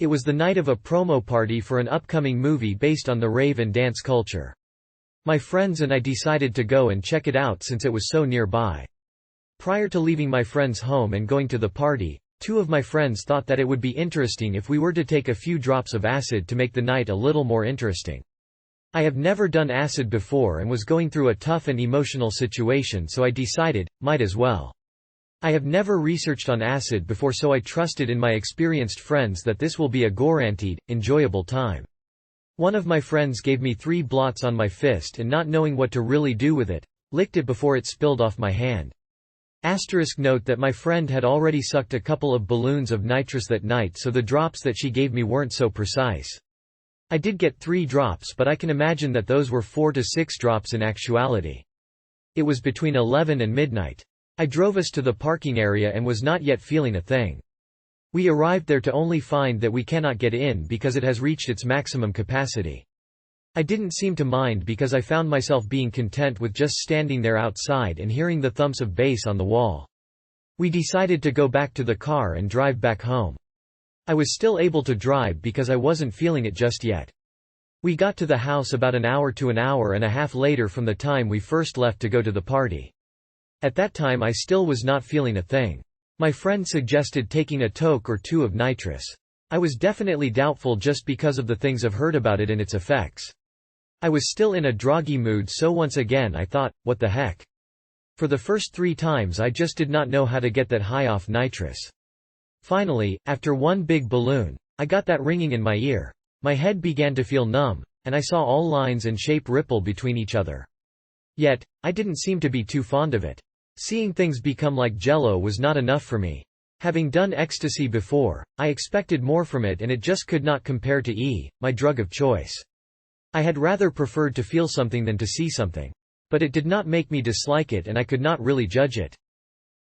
It was the night of a promo party for an upcoming movie based on the rave and dance culture. My friends and I decided to go and check it out since it was so nearby. Prior to leaving my friend's home and going to the party, two of my friends thought that it would be interesting if we were to take a few drops of acid to make the night a little more interesting. I have never done acid before and was going through a tough and emotional situation, so I decided, might as well. I have never researched on acid before, so I trusted in my experienced friends that this will be a guaranteed, enjoyable time. One of my friends gave me 3 blots on my fist and, not knowing what to really do with it, licked it before it spilled off my hand. Note that my friend had already sucked a couple of balloons of nitrous that night, so the drops that she gave me weren't so precise. I did get 3 drops, but I can imagine that those were 4 to 6 drops in actuality. It was between 11 and midnight. I drove us to the parking area and was not yet feeling a thing. We arrived there to only find that we cannot get in because it has reached its maximum capacity. I didn't seem to mind because I found myself being content with just standing there outside and hearing the thumps of bass on the wall. We decided to go back to the car and drive back home. I was still able to drive because I wasn't feeling it just yet. We got to the house about an hour to an hour and a half later from the time we first left to go to the party. At that time I still was not feeling a thing. My friend suggested taking a toke or 2 of nitrous. I was definitely doubtful just because of the things I've heard about it and its effects. I was still in a droggy mood, so once again I thought, what the heck? For the first 3 times I just did not know how to get that high off nitrous. Finally, after 1 big balloon, I got that ringing in my ear. My head began to feel numb, and I saw all lines and shape ripple between each other. Yet, I didn't seem to be too fond of it. Seeing things become like jello was not enough for me. Having done ecstasy before, I expected more from it, and it just could not compare to my drug of choice. I had rather preferred to feel something than to see something. But it did not make me dislike it, and I could not really judge it.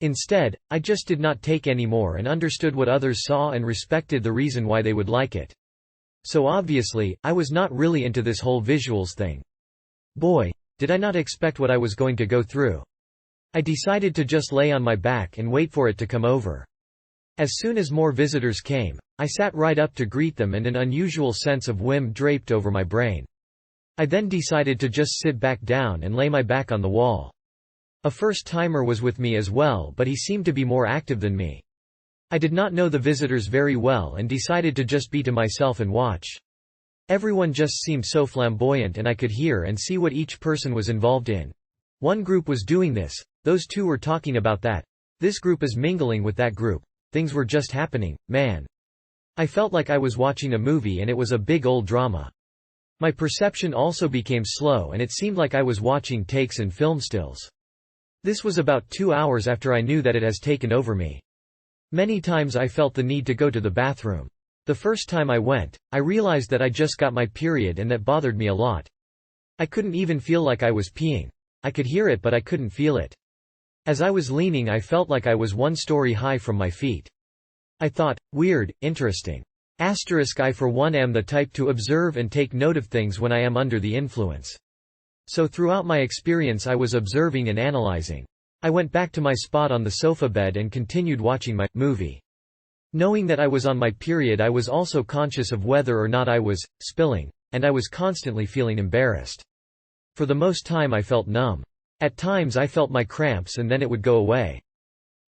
Instead, I just did not take any more and understood what others saw and respected the reason why they would like it. So obviously, I was not really into this whole visuals thing. Boy, did I not expect what I was going to go through. I decided to just lay on my back and wait for it to come over. As soon as more visitors came, I sat right up to greet them, and an unusual sense of whim draped over my brain. I then decided to just sit back down and lay my back on the wall. A first-timer was with me as well, but he seemed to be more active than me. I did not know the visitors very well and decided to just be to myself and watch. Everyone just seemed so flamboyant, and I could hear and see what each person was involved in. One group was doing this, those 2 were talking about that, this group is mingling with that group. Things were just happening, man. I felt like I was watching a movie, and it was a big old drama. My perception also became slow, and it seemed like I was watching takes and film stills. This was about 2 hours after I knew that it has taken over me. Many times I felt the need to go to the bathroom. The first time I went, I realized that I just got my period, and that bothered me a lot. I couldn't even feel like I was peeing. I could hear it, but I couldn't feel it. As I was leaning, I felt like I was 1 story high from my feet. I thought, weird, interesting. I for one am the type to observe and take note of things when I am under the influence. So throughout my experience I was observing and analyzing. I went back to my spot on the sofa bed and continued watching my movie. Knowing that I was on my period, I was also conscious of whether or not I was spilling, and I was constantly feeling embarrassed. For the most time I felt numb. At times I felt my cramps, and then it would go away.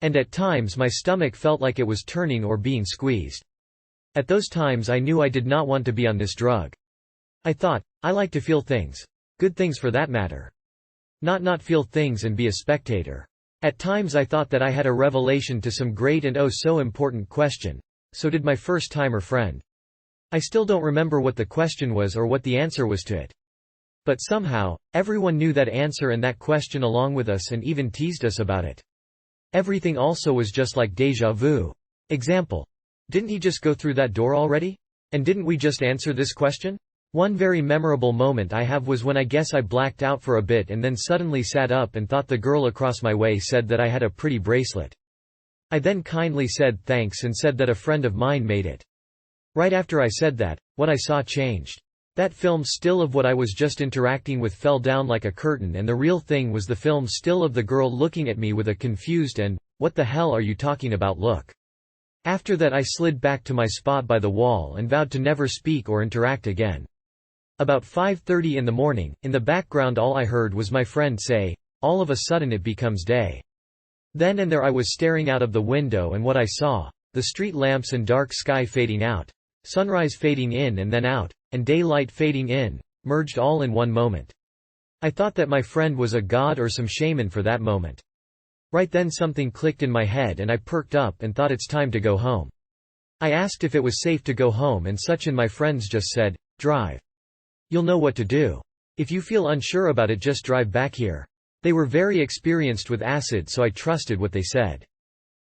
And at times my stomach felt like it was turning or being squeezed. At those times I knew I did not want to be on this drug. I thought, I like to feel things. Good things for that matter. Not feel things and be a spectator. At times I thought that I had a revelation to some great and oh so important question. So did my first-timer friend. I still don't remember what the question was or what the answer was to it. But somehow, everyone knew that answer and that question along with us, and even teased us about it. Everything also was just like déjà vu. Example. Didn't he just go through that door already? And didn't we just answer this question? One very memorable moment I have was when I guess I blacked out for a bit and then suddenly sat up and thought the girl across my way said that I had a pretty bracelet. I then kindly said thanks and said that a friend of mine made it. Right after I said that, what I saw changed. That film still of what I was just interacting with fell down like a curtain, and the real thing was the film still of the girl looking at me with a confused and, "What the hell are you talking about?" look. After that I slid back to my spot by the wall and vowed to never speak or interact again. About 5:30 in the morning, in the background all I heard was my friend say, "All of a sudden it becomes day." Then and there I was staring out of the window, and what I saw, the street lamps and dark sky fading out, sunrise fading in and then out, and daylight fading in, merged all in one moment. I thought that my friend was a god or some shaman for that moment. Right then something clicked in my head and I perked up and thought it's time to go home. I asked if it was safe to go home, and such and my friends just said, "Drive. You'll know what to do. If you feel unsure about it, just drive back here." They were very experienced with acid, so I trusted what they said.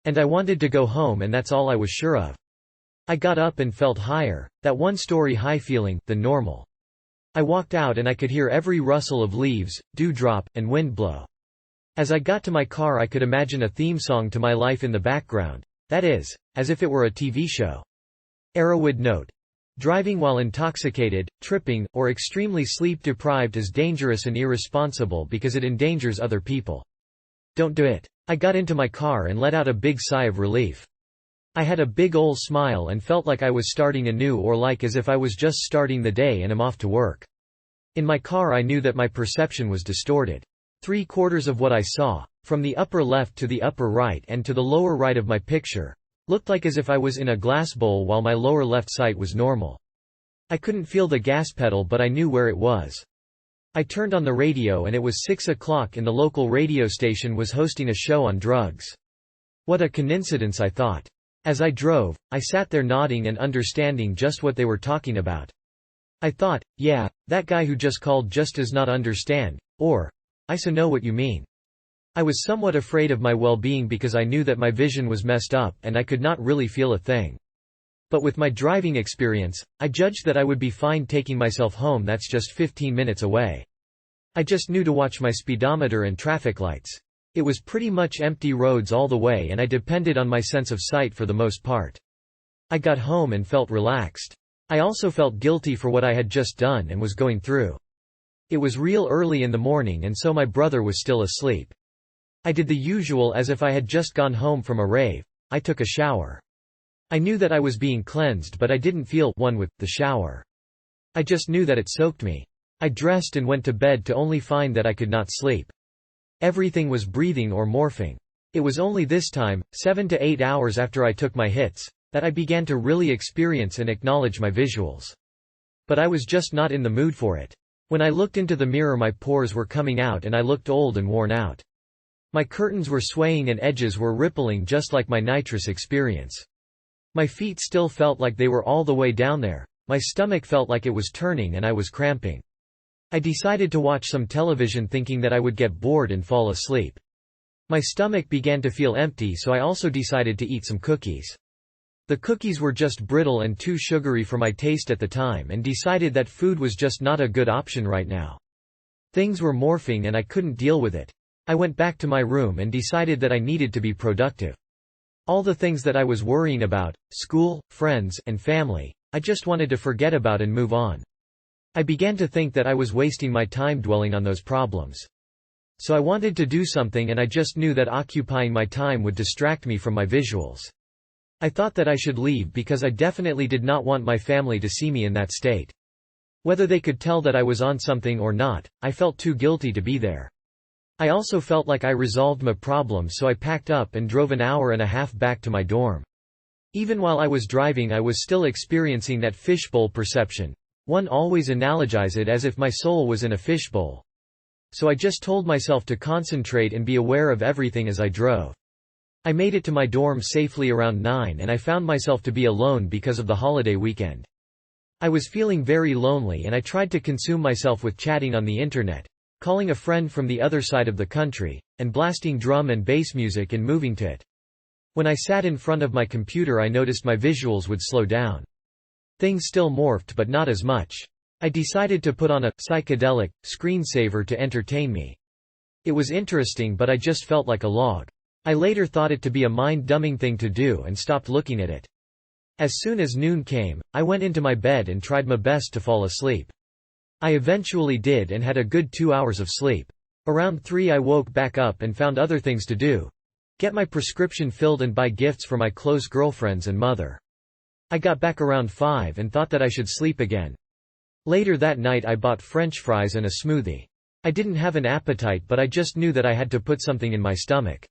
And I wanted to go home, and that's all I was sure of. I got up and felt higher, that one-story high feeling, than normal. I walked out and I could hear every rustle of leaves, dewdrop, and wind blow. As I got to my car I could imagine a theme song to my life in the background, that is, as if it were a TV show. Erowid note. Driving while intoxicated, tripping, or extremely sleep-deprived is dangerous and irresponsible because it endangers other people. Don't do it. I got into my car and let out a big sigh of relief. I had a big ol' smile and felt like I was starting anew, or like as if I was just starting the day and am off to work. In my car I knew that my perception was distorted. 3/4 of what I saw, from the upper left to the upper right and to the lower right of my picture, looked like as if I was in a glass bowl while my lower left sight was normal. I couldn't feel the gas pedal, but I knew where it was. I turned on the radio and it was 6 o'clock and the local radio station was hosting a show on drugs. What a coincidence, I thought. As I drove, I sat there nodding and understanding just what they were talking about. I thought, yeah, that guy who just called just does not understand, or, I so know what you mean. I was somewhat afraid of my well-being because I knew that my vision was messed up and I could not really feel a thing. But with my driving experience, I judged that I would be fine taking myself home. That's just 15 minutes away. I just knew to watch my speedometer and traffic lights. It was pretty much empty roads all the way and I depended on my sense of sight for the most part. I got home and felt relaxed. I also felt guilty for what I had just done and was going through. It was real early in the morning and so my brother was still asleep. I did the usual as if I had just gone home from a rave. I took a shower. I knew that I was being cleansed, but I didn't feel one with the shower. I just knew that it soaked me. I dressed and went to bed to only find that I could not sleep. Everything was breathing or morphing. It was only this time, 7 to 8 hours after I took my hits, that I began to really experience and acknowledge my visuals. But I was just not in the mood for it. When I looked into the mirror my pores were coming out and I looked old and worn out. My curtains were swaying and edges were rippling just like my nitrous experience. My feet still felt like they were all the way down there, my stomach felt like it was turning and I was cramping. I decided to watch some television thinking that I would get bored and fall asleep. My stomach began to feel empty, so I also decided to eat some cookies. The cookies were just brittle and too sugary for my taste at the time and decided that food was just not a good option right now. Things were morphing and I couldn't deal with it. I went back to my room and decided that I needed to be productive. All the things that I was worrying about, school, friends, and family, I just wanted to forget about and move on. I began to think that I was wasting my time dwelling on those problems. So I wanted to do something and I just knew that occupying my time would distract me from my visuals. I thought that I should leave because I definitely did not want my family to see me in that state. Whether they could tell that I was on something or not, I felt too guilty to be there. I also felt like I resolved my problems, so I packed up and drove an hour and a half back to my dorm. Even while I was driving I was still experiencing that fishbowl perception. One always analogize it as if my soul was in a fishbowl. So I just told myself to concentrate and be aware of everything as I drove. I made it to my dorm safely around 9 and I found myself to be alone because of the holiday weekend. I was feeling very lonely and I tried to consume myself with chatting on the internet, calling a friend from the other side of the country, and blasting drum and bass music and moving to it. When I sat in front of my computer I noticed my visuals would slow down. Things still morphed but not as much. I decided to put on a psychedelic screensaver to entertain me. It was interesting but I just felt like a log. I later thought it to be a mind-dumbing thing to do and stopped looking at it. As soon as noon came, I went into my bed and tried my best to fall asleep. I eventually did and had a good 2 hours of sleep. Around 3 I woke back up and found other things to do. get my prescription filled and buy gifts for my close girlfriends and mother. I got back around 5 and thought that I should sleep again. Later that night I bought French fries and a smoothie. I didn't have an appetite, but I just knew that I had to put something in my stomach.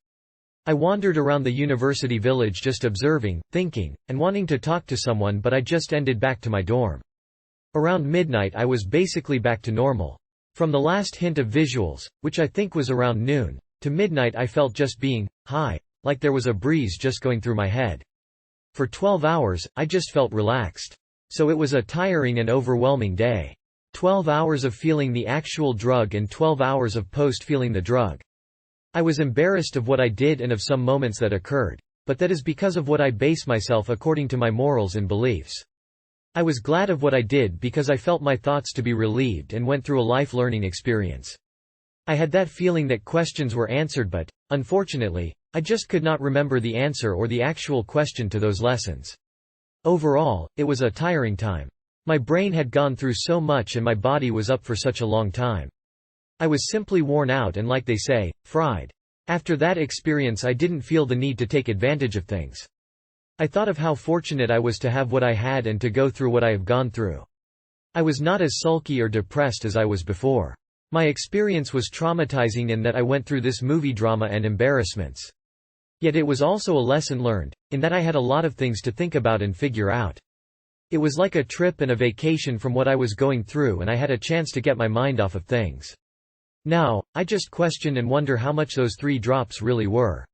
I wandered around the university village just observing, thinking, and wanting to talk to someone, but I just ended back to my dorm. Around midnight I was basically back to normal. From the last hint of visuals, which I think was around noon, to midnight I felt just being high, like there was a breeze just going through my head. For 12 hours, I just felt relaxed. So it was a tiring and overwhelming day. 12 hours of feeling the actual drug and 12 hours of post-feeling the drug. I was embarrassed of what I did and of some moments that occurred. But that is because of what I base myself according to my morals and beliefs. I was glad of what I did because I felt my thoughts to be relieved and went through a life-learning experience. I had that feeling that questions were answered, but, unfortunately, I just could not remember the answer or the actual question to those lessons. Overall, it was a tiring time. My brain had gone through so much and my body was up for such a long time. I was simply worn out and, like they say, fried. After that experience I didn't feel the need to take advantage of things. I thought of how fortunate I was to have what I had and to go through what I have gone through. I was not as sulky or depressed as I was before. My experience was traumatizing in that I went through this movie drama and embarrassments. Yet it was also a lesson learned, in that I had a lot of things to think about and figure out. It was like a trip and a vacation from what I was going through, and I had a chance to get my mind off of things. Now, I just question and wonder how much those 3 drops really were.